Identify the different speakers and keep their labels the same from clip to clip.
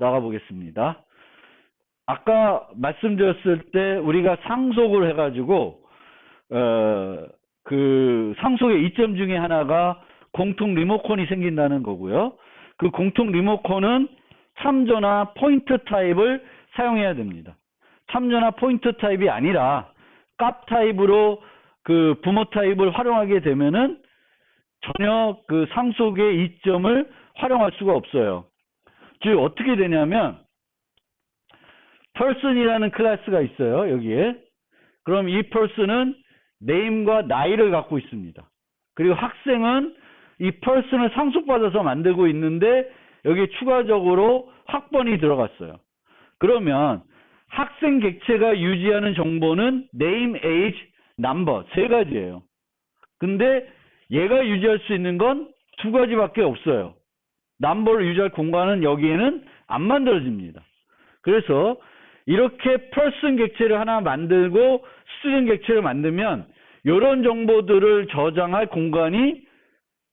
Speaker 1: 나가 보겠습니다. 아까 말씀드렸을 때 우리가 상속을 해가지고 그 상속의 이점 중에 하나가 공통 리모컨이 생긴다는 거고요. 그 공통 리모컨은 참조나 포인트 타입을 사용해야 됩니다. 참조나 포인트 타입이 아니라 값 타입으로 그 부모 타입을 활용하게 되면은 전혀 그 상속의 이점을 활용할 수가 없어요. 즉 어떻게 되냐면 person이라는 클래스가 있어요. 여기에. 그럼 이 person은 name과 나이를 갖고 있습니다. 그리고 학생은 이 person을 상속받아서 만들고 있는데 여기에 추가적으로 학번이 들어갔어요. 그러면 학생 객체가 유지하는 정보는 name, age, number 세 가지예요. 근데 얘가 유지할 수 있는 건 두 가지밖에 없어요. number를 유지할 공간은 여기에는 안 만들어집니다. 그래서 이렇게 person 객체를 하나 만들고 student 객체를 만들면 이런 정보들을 저장할 공간이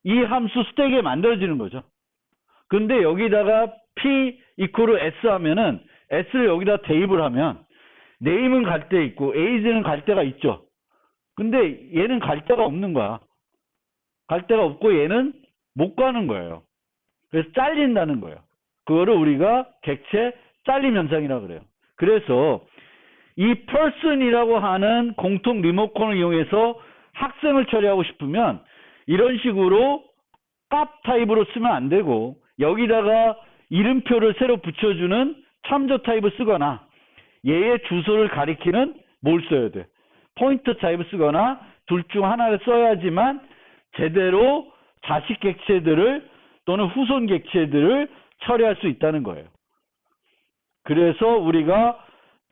Speaker 1: 이 함수 스택에 만들어지는 거죠. 근데 여기다가 p equal s 하면은 s를 여기다 대입을 하면 name은 갈 데 있고 age는 갈 데가 있죠. 근데 얘는 갈 데가 없는 거야. 갈 데가 없고 얘는 못 가는 거예요. 그래서 잘린다는 거예요. 그거를 우리가 객체 잘림 현상이라고 그래요. 그래서 이 person이라고 하는 공통 리모컨을 이용해서 학생을 처리하고 싶으면 이런 식으로 값 타입으로 쓰면 안 되고 여기다가 이름표를 새로 붙여주는 참조 타입을 쓰거나 얘의 주소를 가리키는 뭘 써야 돼? 포인트 타입을 쓰거나 둘 중 하나를 써야지만 제대로 자식 객체들을 또는 후손 객체들을 처리할 수 있다는 거예요. 그래서 우리가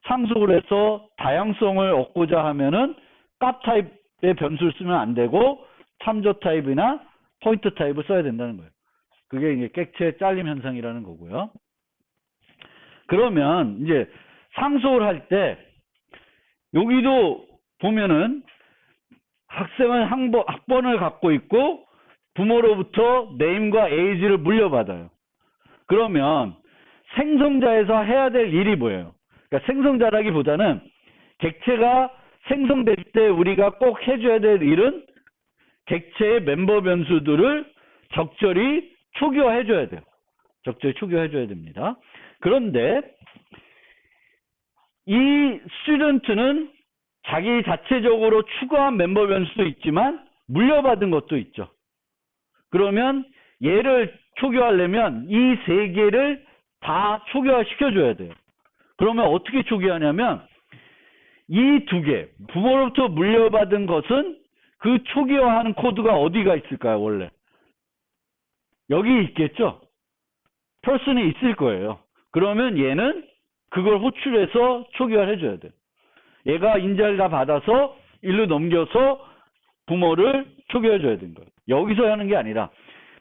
Speaker 1: 상속을 해서 다양성을 얻고자 하면은 값 타입의 변수를 쓰면 안 되고 참조 타입이나 포인트 타입을 써야 된다는 거예요. 그게 이제 객체 잘림 현상이라는 거고요. 그러면 이제 상속을 할 때 여기도 보면은 학생은 학번을 갖고 있고 부모로부터 name과 age를 물려받아요. 그러면 생성자에서 해야 될 일이 뭐예요? 그러니까 생성자라기보다는 객체가 생성될 때 우리가 꼭 해줘야 될 일은 객체의 멤버 변수들을 적절히 초기화해줘야 돼요. 적절히 초기화해줘야 됩니다. 그런데 이 스튜던트는 자기 자체적으로 추가한 멤버 변수도 있지만 물려받은 것도 있죠. 그러면 얘를 초기화하려면 이 세 개를 다 초기화 시켜줘야 돼요. 그러면 어떻게 초기화하냐면 이 두 개, 부모로부터 물려받은 것은 그 초기화하는 코드가 어디가 있을까요, 원래? 여기 있겠죠? person이 있을 거예요. 그러면 얘는 그걸 호출해서 초기화를 해줘야 돼요. 얘가 인자를 다 받아서 일로 넘겨서 부모를 초기화해줘야 되는 거예요. 여기서 하는 게 아니라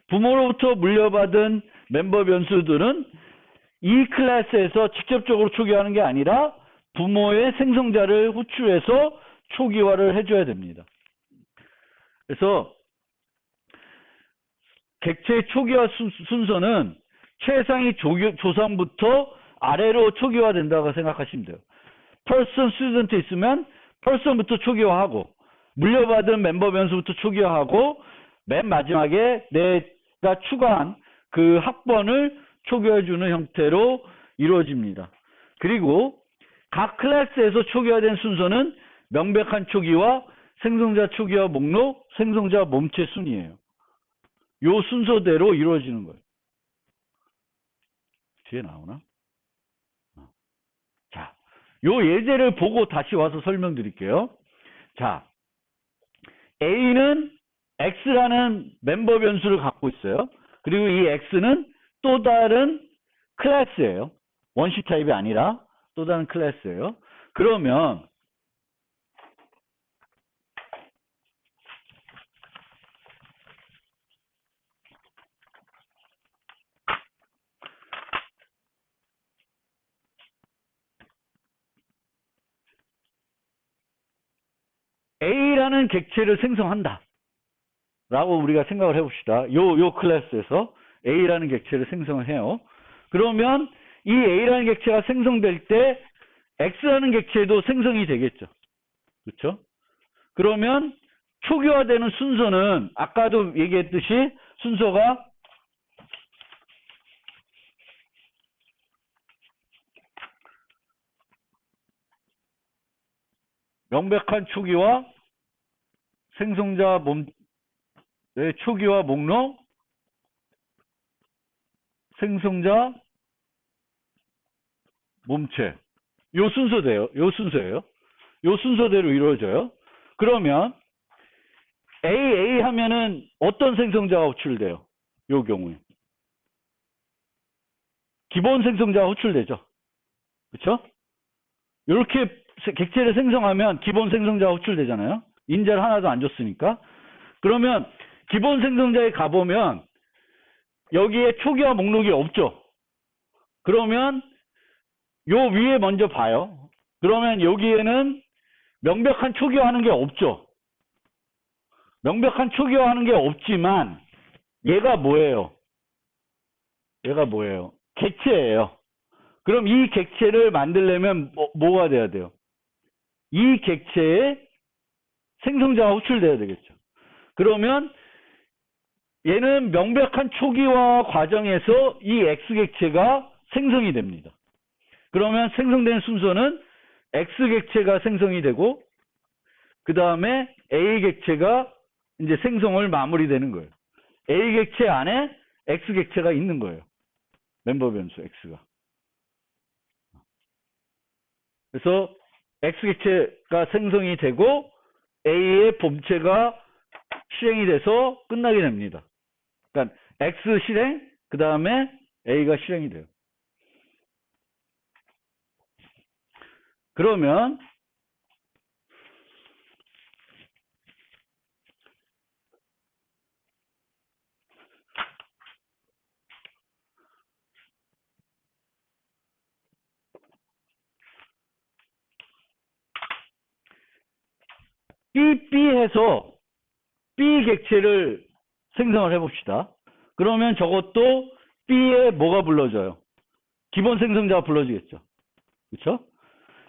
Speaker 1: 부모로부터 물려받은 멤버 변수들은 이 클래스에서 직접적으로 초기화하는 게 아니라 부모의 생성자를 호출해서 초기화를 해줘야 됩니다. 그래서 객체의 초기화 순서는 최상위 조상부터 아래로 초기화된다고 생각하시면 돼요. person, student 있으면 person부터 초기화하고 물려받은 멤버 변수부터 초기화하고 맨 마지막에 내가 추가한 그 학번을 초기화해주는 형태로 이루어집니다. 그리고 각 클래스에서 초기화된 순서는 명백한 초기화, 생성자 초기화 목록, 생성자 몸체 순이에요. 요 순서대로 이루어지는 거예요. 뒤에 나오나? 자, 요 예제를 보고 다시 와서 설명드릴게요. 자, A는 X라는 멤버 변수를 갖고 있어요. 그리고 이 X는 또 다른 클래스예요. 원시 타입이 아니라 또 다른 클래스예요. 그러면 A라는 객체를 생성한다. 라고 우리가 생각을 해봅시다. 요 클래스에서 A라는 객체를 생성을 해요. 그러면 이 A라는 객체가 생성될 때 X라는 객체도 생성이 되겠죠. 그렇죠? 그러면 초기화되는 순서는 아까도 얘기했듯이 순서가 명백한 초기화, 생성자 초기화 목록, 생성자 몸체. 요 순서예요. 요 순서대로 이루어져요. 그러면 AA 하면은 어떤 생성자가 호출돼요? 요 경우에. 기본 생성자가 호출되죠. 그렇죠? 이렇게 객체를 생성하면 기본 생성자가 호출되잖아요. 인자를 하나도 안 줬으니까. 그러면 기본 생성자에 가보면 여기에 초기화 목록이 없죠. 그러면 요 위에 먼저 봐요. 그러면 여기에는 명백한 초기화하는 게 없죠. 명백한 초기화하는 게 없지만 얘가 뭐예요? 얘가 뭐예요? 객체예요. 그럼 이 객체를 만들려면 뭐가 돼야 돼요? 이 객체에 생성자가 호출돼야 되겠죠. 그러면 얘는 명백한 초기화 과정에서 이 X객체가 생성이 됩니다. 그러면 생성되는 순서는 X객체가 생성이 되고 그 다음에 A객체가 이제 생성을 마무리되는 거예요. A객체 안에 X객체가 있는 거예요. 멤버 변수 X가. 그래서 X객체가 생성이 되고 A의 본체가 실행이 돼서 끝나게 됩니다. 그러니까 X 실행, 그 다음에 A가 실행이 돼요. 그러면 B 해서 B 객체를 생성을 해봅시다. 그러면 저것도 B에 뭐가 불러져요? 기본 생성자가 불러지겠죠. 그렇죠?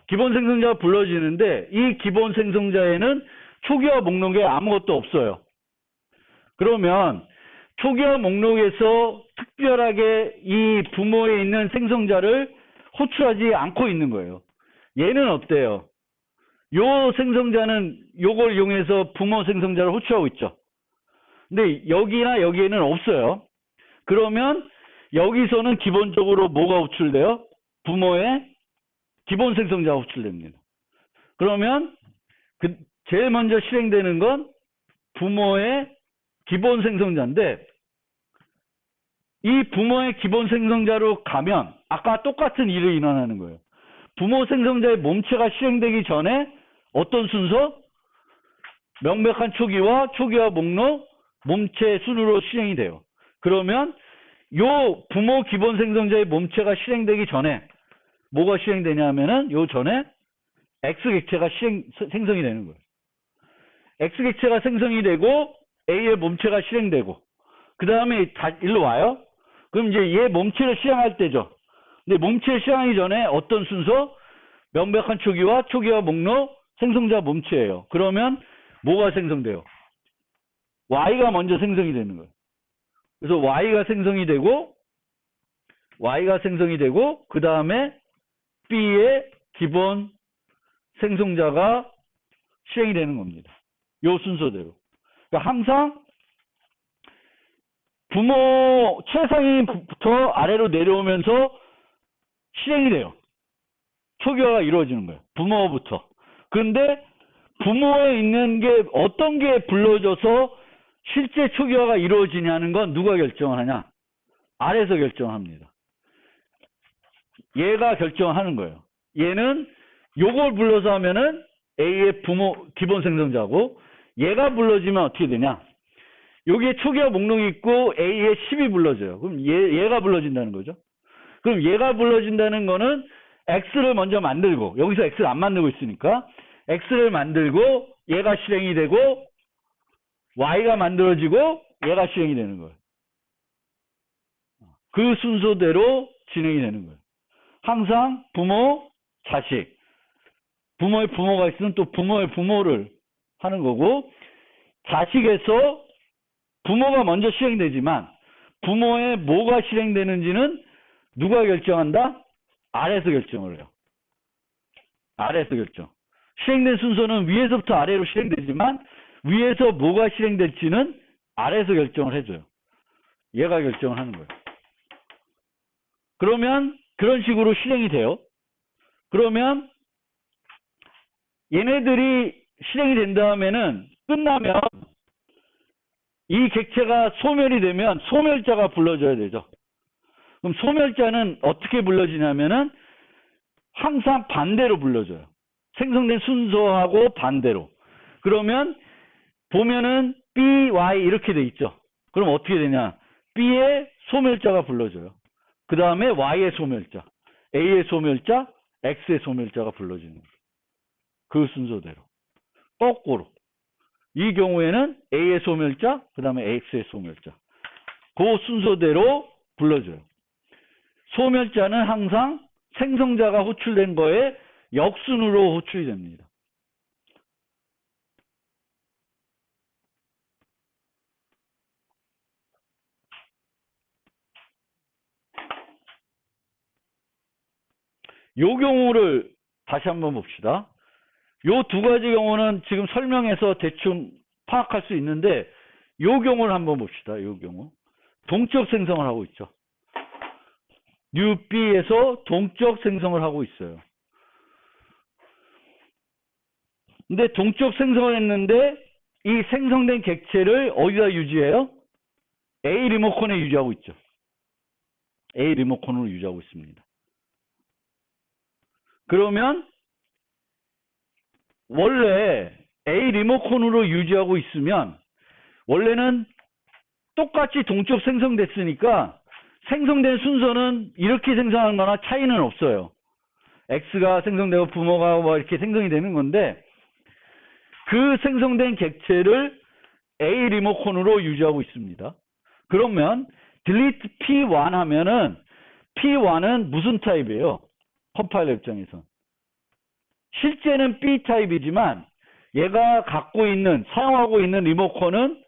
Speaker 1: 기본 생성자가 불러지는데 이 기본 생성자에는 초기화 목록에 아무것도 없어요. 그러면 초기화 목록에서 특별하게 이 부모에 있는 생성자를 호출하지 않고 있는 거예요. 얘는 어때요? 요 생성자는 요걸 이용해서 부모 생성자를 호출하고 있죠. 근데 여기나 여기에는 없어요. 그러면 여기서는 기본적으로 뭐가 호출돼요? 부모의 기본 생성자가 호출됩니다. 그러면 제일 먼저 실행되는 건 부모의 기본 생성자인데 이 부모의 기본 생성자로 가면 아까 똑같은 일이 일어나는 거예요. 부모 생성자의 몸체가 실행되기 전에 어떤 순서? 명백한 초기화, 초기화 목록, 몸체 순으로 실행이 돼요. 그러면 요 부모 기본 생성자의 몸체가 실행되기 전에 뭐가 실행되냐면은 요 전에 X객체가 생성이 되는 거예요. X객체가 생성이 되고 A의 몸체가 실행되고 그 다음에 일로 와요. 그럼 이제 얘 몸체를 실행할 때죠. 근데 몸체를 실행하기 전에 어떤 순서? 명백한 초기화, 초기화 목록, 생성자 몸체예요. 그러면 뭐가 생성돼요? Y가 먼저 생성이 되는 거예요. 그래서 Y가 생성이 되고 그 다음에 B의 기본 생성자가 실행이 되는 겁니다. 요 순서대로. 그러니까 항상 부모 최상위부터 아래로 내려오면서 실행이 돼요. 초기화가 이루어지는 거예요. 부모부터. 그런데 부모에 있는 게 어떤 게 불러져서 실제 초기화가 이루어지냐는 건 누가 결정을 하냐? 아래에서 결정합니다. 얘가 결정하는 거예요. 얘는 요걸 불러서 하면은 A의 부모 기본 생성자고 얘가 불러지면 어떻게 되냐? 여기에 초기화 목록이 있고 A의 10이 불러져요. 그럼 얘가 불러진다는 거죠. 그럼 얘가 불러진다는 거는 X를 먼저 만들고 여기서 X를 안 만들고 있으니까 X를 만들고 얘가 실행이 되고 Y가 만들어지고 얘가 실행이 되는 거예요. 그 순서대로 진행이 되는 거예요. 항상 부모, 자식. 부모의 부모가 있으면 또 부모의 부모를 하는 거고, 자식에서 부모가 먼저 실행되지만 부모의 뭐가 실행되는지는 누가 결정한다? 아래에서 결정을 해요. 아래에서 결정. 실행된 순서는 위에서부터 아래로 실행되지만 위에서 뭐가 실행될지는 아래에서 결정을 해줘요. 얘가 결정을 하는 거예요. 그러면 그런 식으로 실행이 돼요. 그러면 얘네들이 실행이 된 다음에는 끝나면 이 객체가 소멸이 되면 소멸자가 불러줘야 되죠. 그럼 소멸자는 어떻게 불러지냐면은 항상 반대로 불러줘요. 생성된 순서하고 반대로. 그러면 보면은 B, Y 이렇게 돼 있죠. 그럼 어떻게 되냐? B의 소멸자가 불러줘요. 그 다음에 Y의 소멸자, A의 소멸자, X의 소멸자가 불러지는 거예요. 그 순서대로. 거꾸로. 이 경우에는 A의 소멸자, 그 다음에 X의 소멸자. 그 순서대로 불러줘요. 소멸자는 항상 생성자가 호출된 거에 역순으로 호출이 됩니다. 요 경우를 다시 한번 봅시다. 요 두 가지 경우는 지금 설명해서 대충 파악할 수 있는데 요 경우를 한번 봅시다. 요 경우. 동적 생성을 하고 있죠. 뉴 B에서 동적 생성을 하고 있어요. 근데 동적 생성을 했는데 이 생성된 객체를 어디다 유지해요? A 리모컨에 유지하고 있죠. A 리모컨으로 유지하고 있습니다. 그러면 원래 A 리모컨으로 유지하고 있으면 원래는 똑같이 동적 생성됐으니까 생성된 순서는 이렇게 생성하는 거나 차이는 없어요. X가 생성되고 부모가 뭐 이렇게 생성이 되는 건데 그 생성된 객체를 A 리모컨으로 유지하고 있습니다. 그러면 delete P1 하면은 P1은 무슨 타입이에요? 컴파일러 입장에서. 실제는 B 타입이지만 얘가 갖고 있는, 사용하고 있는 리모컨은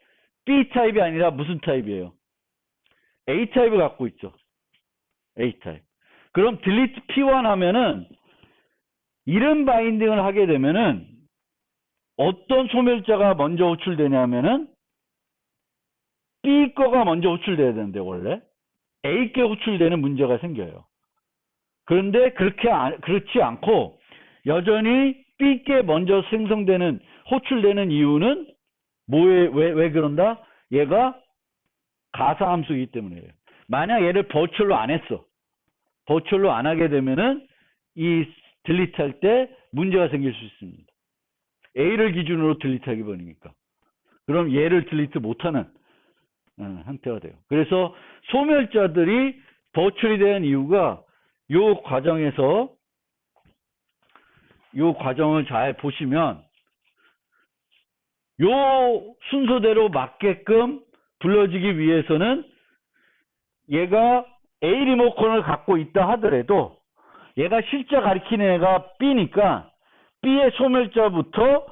Speaker 1: B 타입이 아니라 무슨 타입이에요? A 타입을 갖고 있죠. A 타입. 그럼 delete P1 하면은 이름 바인딩을 하게 되면은 어떤 소멸자가 먼저 호출되냐면은 B 거가 먼저 호출돼야 되는데 원래 A 게 호출되는 문제가 생겨요. 그런데 그렇지 않고 여전히 B 게 먼저 생성되는 호출되는 이유는 왜 그런다? 얘가 가상함수이기 때문이에요. 만약 얘를 버추얼로 안 했어. 버추얼로 안 하게 되면은 이 딜리트 할 때 문제가 생길 수 있습니다. A를 기준으로 딜리트 하기 버리니까. 그럼 얘를 딜리트 못하는 형태가 돼요. 그래서 소멸자들이 버추얼이 된 이유가 요 과정에서 요 과정을 잘 보시면 요 순서대로 맞게끔 불러지기 위해서는 얘가 A 리모컨을 갖고 있다 하더라도 얘가 실제 가리키는 애가 B니까 B의 소멸자부터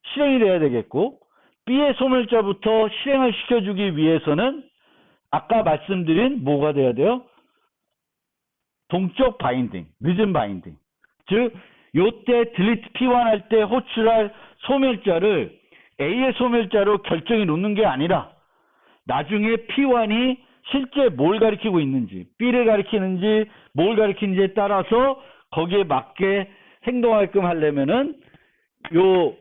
Speaker 1: 실행이 돼야 되겠고 B의 소멸자부터 실행을 시켜주기 위해서는 아까 말씀드린 뭐가 돼야 돼요? 동적 바인딩, 늦은 바인딩. 즉 요때 delete P1 할 때 호출할 소멸자를 A의 소멸자로 결정해 놓는 게 아니라 나중에 P1이 실제 뭘 가리키고 있는지, B를 가리키는지 뭘 가리키는지에 따라서 거기에 맞게 행동하게끔 하려면은 요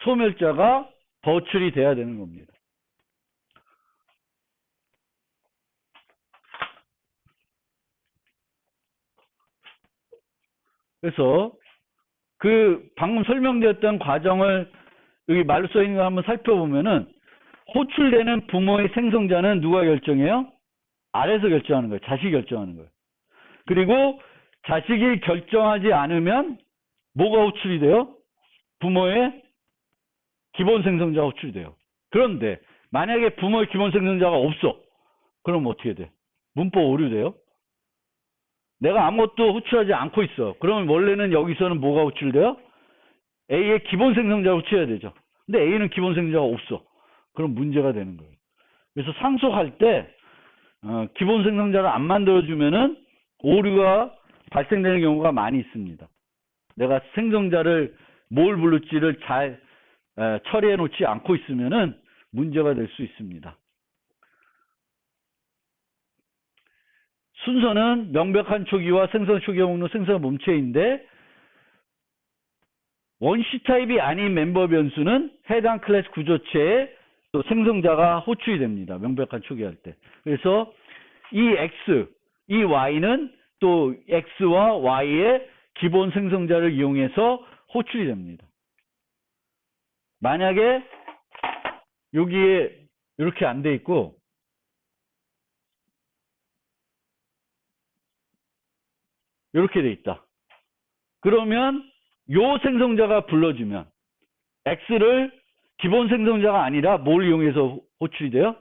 Speaker 1: 소멸자가 버출이 돼야 되는 겁니다. 그래서 그 방금 설명드렸던 과정을 여기 말로 써 있는 거 한번 살펴보면은 호출되는 부모의 생성자는 누가 결정해요? 아래에서 결정하는 거예요. 자식이 결정하는 거예요. 그리고 자식이 결정하지 않으면 뭐가 호출이 돼요? 부모의 기본 생성자가 호출이 돼요. 그런데 만약에 부모의 기본 생성자가 없어. 그럼 어떻게 돼? 문법 오류돼요? 내가 아무것도 호출하지 않고 있어. 그러면 원래는 여기서는 뭐가 호출돼요? A의 기본 생성자가 호출해야 되죠. 근데 A는 기본 생성자가 없어. 그럼 문제가 되는 거예요. 그래서 상속할 때 기본 생성자를 안 만들어주면은 오류가 발생되는 경우가 많이 있습니다. 내가 생성자를 뭘 부를지를 잘 처리해 놓지 않고 있으면은 문제가 될 수 있습니다. 순서는 명백한 초기와 생성 초기화 목록 생성 몸체인데 원시 타입이 아닌 멤버 변수는 해당 클래스 구조체에 또 생성자가 호출이 됩니다. 명백한 초기화할 때. 그래서 이 X, 이 Y는 또 X와 Y의 기본 생성자를 이용해서 호출이 됩니다. 만약에 여기에 이렇게 안 돼 있고 이렇게 돼 있다. 그러면 요 생성자가 불러주면 X를 기본 생성자가 아니라 뭘 이용해서 호출이 돼요?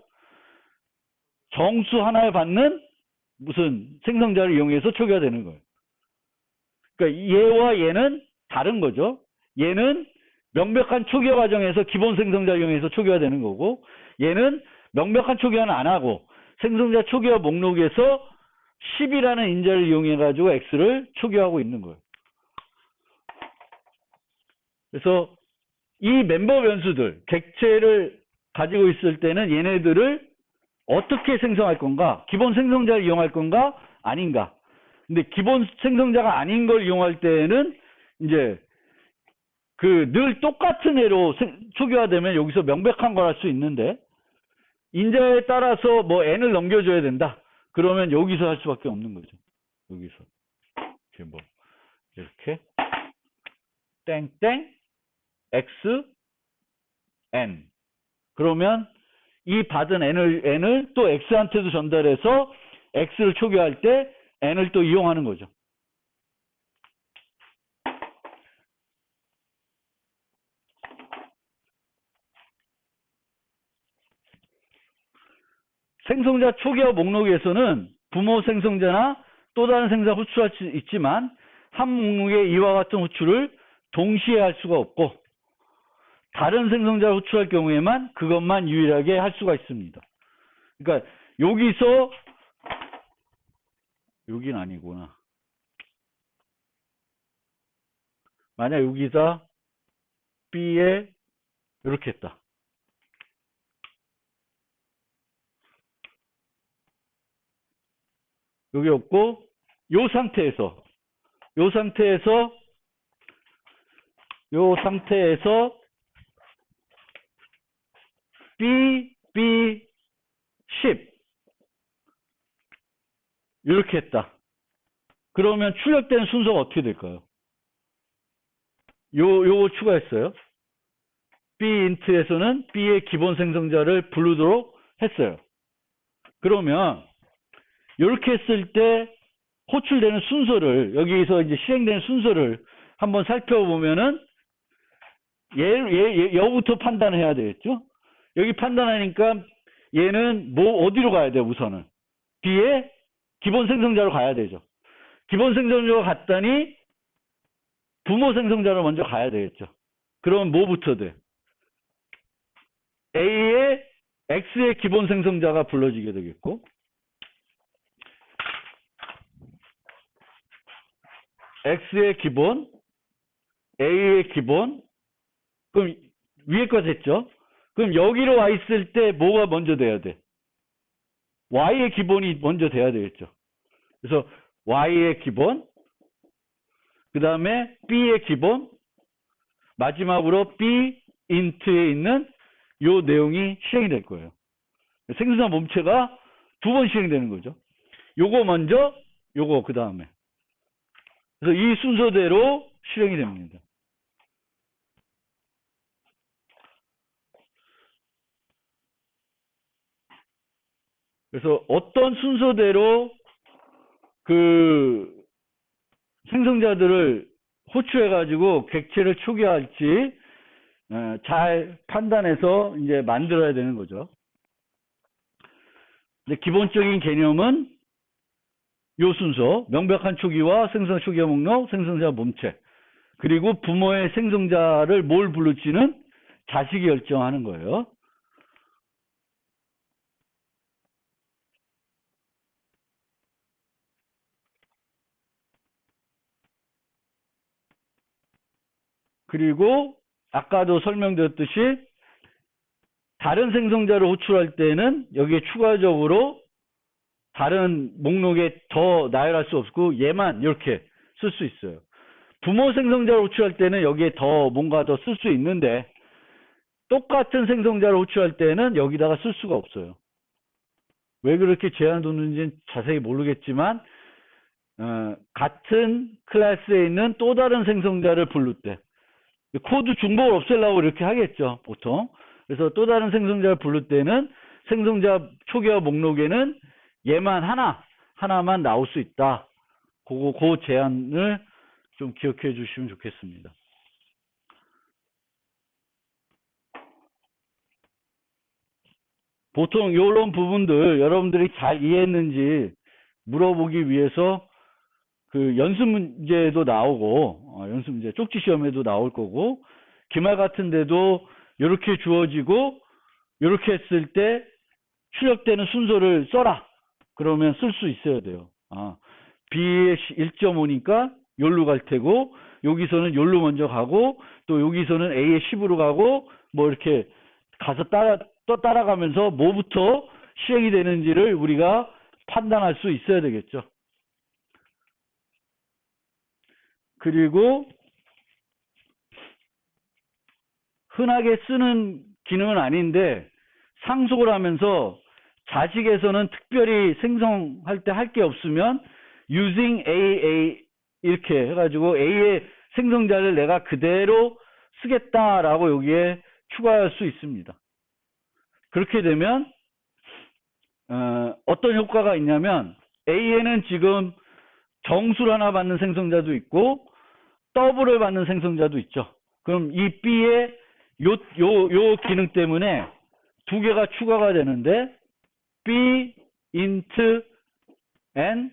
Speaker 1: 정수 하나를 받는 무슨 생성자를 이용해서 초기화 되는 거예요. 그러니까 얘와 얘는 다른 거죠. 얘는 명백한 초기화 과정에서 기본 생성자를 이용해서 초기화 되는 거고, 얘는 명백한 초기화는 안 하고 생성자 초기화 목록에서 10이라는 인자를 이용해 가지고 X를 초기화하고 있는 거예요. 그래서 이 멤버 변수들, 객체를 가지고 있을 때는 얘네들을 어떻게 생성할 건가? 기본 생성자를 이용할 건가? 아닌가? 근데 기본 생성자가 아닌 걸 이용할 때는 이제 그 늘 똑같은 애로 초기화되면 여기서 명백한 걸 할 수 있는데 인자에 따라서 뭐 n을 넘겨줘야 된다. 그러면 여기서 할 수밖에 없는 거죠. 여기서 이렇게 뭐 이렇게 땡땡 x n 그러면 이 받은 n을 또 x한테도 전달해서 x를 초기화할 때 n을 또 이용하는 거죠. 생성자 초기화 목록에서는 부모 생성자나 또 다른 생성자 호출할 수 있지만 한 목록에 이와 같은 호출을 동시에 할 수가 없고 다른 생성자를 호출할 경우에만 그것만 유일하게 할 수가 있습니다. 그러니까 여기서 여긴 아니구나. 만약 여기다 B에 이렇게 했다. 여기 없고 요 상태에서 B, B, 10 이렇게 했다. 그러면 출력되는 순서가 어떻게 될까요? 요거 추가했어요. B int에서는 B의 기본 생성자를 부르도록 했어요. 그러면 이렇게 했을 때 호출되는 순서를 여기서 이제 실행되는 순서를 한번 살펴보면은 여부터 판단해야 되겠죠. 여기 판단하니까 얘는 뭐 어디로 가야 돼요? 우선은 B의 기본 생성자로 가야 되죠. 기본 생성자로 갔더니 부모 생성자로 먼저 가야 되겠죠. 그러면 뭐부터 돼? A의 X의 기본 생성자가 불러지게 되겠고 X의 기본, A의 기본, 그럼 위에 거 됐죠? 그럼 여기로 와 있을 때 뭐가 먼저 돼야 돼? Y의 기본이 먼저 돼야 되겠죠. 그래서 Y의 기본, 그 다음에 B의 기본, 마지막으로 B int에 있는 요 내용이 실행이 될 거예요. 생성자 몸체가 두 번 실행되는 거죠. 요거 먼저, 요거 그 다음에. 그래서 이 순서대로 실행이 됩니다. 그래서 어떤 순서대로 그 생성자들을 호출해가지고 객체를 초기화할지 잘 판단해서 이제 만들어야 되는 거죠. 근데 기본적인 개념은 요 순서, 명백한 초기와 생성자 초기화 목록, 생성자 몸체. 그리고 부모의 생성자를 뭘 부를지는 자식이 결정하는 거예요. 그리고 아까도 설명드렸듯이 다른 생성자를 호출할 때는 여기에 추가적으로 다른 목록에 더 나열할 수 없고 얘만 이렇게 쓸 수 있어요. 부모 생성자를 호출할 때는 여기에 더 뭔가 더 쓸 수 있는데 똑같은 생성자를 호출할 때는 여기다가 쓸 수가 없어요. 왜 그렇게 제한을 뒀는지는 자세히 모르겠지만 같은 클래스에 있는 또 다른 생성자를 부를 때 코드 중복을 없애려고 이렇게 하겠죠, 보통. 그래서 또 다른 생성자를 부를 때는 생성자 초기화 목록에는 얘만 하나만 나올 수 있다. 그 제한을 좀 기억해 주시면 좋겠습니다. 보통 이런 부분들 여러분들이 잘 이해했는지 물어보기 위해서 그 연습 문제도 나오고 연습 문제 쪽지 시험에도 나올 거고 기말 같은 데도 이렇게 주어지고 이렇게 했을 때 출력되는 순서를 써라. 그러면 쓸 수 있어야 돼요. B의 1.5니까 요로 갈 테고 여기서는 요로 먼저 가고 또 여기서는 A의 10으로 가고 뭐 이렇게 가서 따라가면서 뭐부터 시행이 되는지를 우리가 판단할 수 있어야 되겠죠. 그리고 흔하게 쓰는 기능은 아닌데 상속을 하면서 자식에서는 특별히 생성할 때 할 게 없으면 using AA 이렇게 해가지고 A의 생성자를 내가 그대로 쓰겠다라고 여기에 추가할 수 있습니다. 그렇게 되면 어떤 효과가 있냐면 A에는 지금 정수를 하나 받는 생성자도 있고 더블을 받는 생성자도 있죠. 그럼 이 B의 요 기능 때문에 두 개가 추가가 되는데 B int n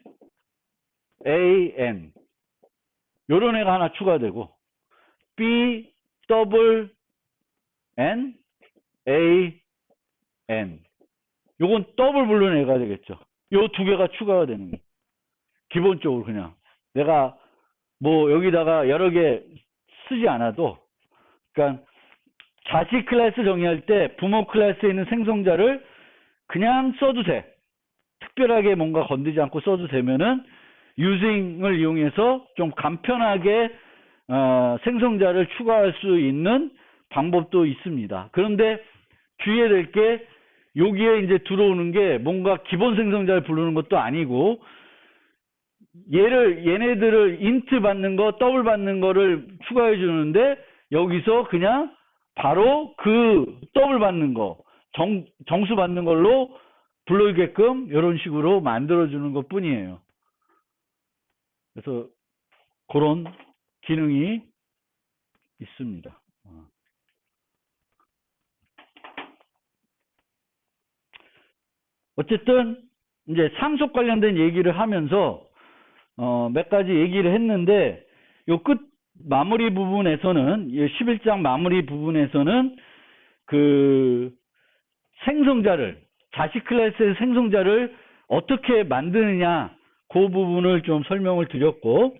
Speaker 1: a n 요런 애가 하나 추가되고 B 더블 n a n 요건 더블 부르는 애가 되겠죠. 요 두 개가 추가가 되는 거예요. 기본적으로 그냥 내가 뭐 여기다가 여러 개 쓰지 않아도 그러니까 자식 클래스 정의할 때 부모 클래스에 있는 생성자를 그냥 써도 돼. 특별하게 뭔가 건드리지 않고 써도 되면은 using을 이용해서 좀 간편하게 생성자를 추가할 수 있는 방법도 있습니다. 그런데 주의해야 될 게 여기에 이제 들어오는 게 뭔가 기본 생성자를 부르는 것도 아니고 얘네들을 int 받는 거, 더블 받는 거를 추가해 주는데 여기서 그냥 바로 그 더블 받는 거, 정수 받는 걸로 불러오게끔 이런 식으로 만들어 주는 것 뿐이에요. 그래서 그런 기능이 있습니다. 어쨌든 이제 상속 관련된 얘기를 하면서 몇 가지 얘기를 했는데 요 끝 마무리 부분에서는 11장 마무리 부분에서는 그 생성자를 자식 클래스의 생성자를 어떻게 만드느냐 그 부분을 좀 설명을 드렸고